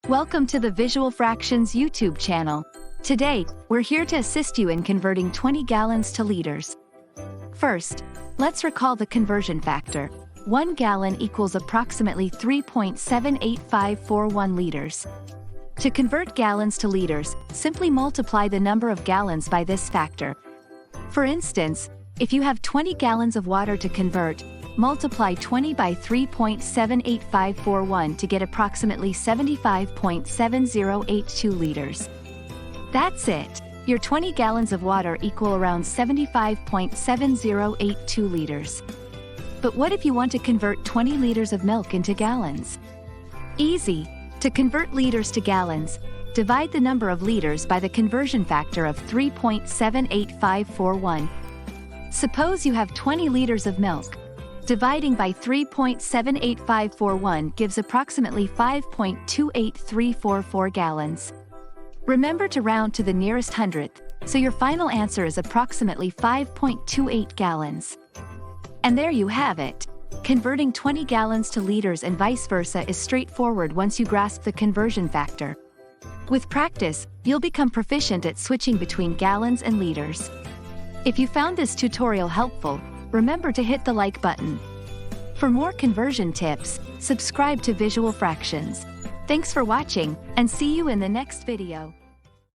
Welcome to the Visual Fractions YouTube channel. Today, we're here to assist you in converting 20 gallons to liters. First, let's recall the conversion factor. 1 gallon equals approximately 3.78541 liters. To convert gallons to liters, simply multiply the number of gallons by this factor. For instance, if you have 20 gallons of water to convert, multiply 20 by 3.78541 to get approximately 75.7082 liters. That's it. Your 20 gallons of water equal around 75.7082 liters. But what if you want to convert 20 liters of milk into gallons? Easy. To convert liters to gallons, divide the number of liters by the conversion factor of 3.78541. Suppose you have 20 liters of milk. Dividing by 3.78541 gives approximately 5.28344 gallons. Remember to round to the nearest hundredth, so your final answer is approximately 5.28 gallons. And there you have it. Converting 20 gallons to liters and vice versa is straightforward once you grasp the conversion factor. With practice, you'll become proficient at switching between gallons and liters. If you found this tutorial helpful, remember to hit the like button. For more conversion tips, subscribe to Visual Fractions. Thanks for watching, and see you in the next video.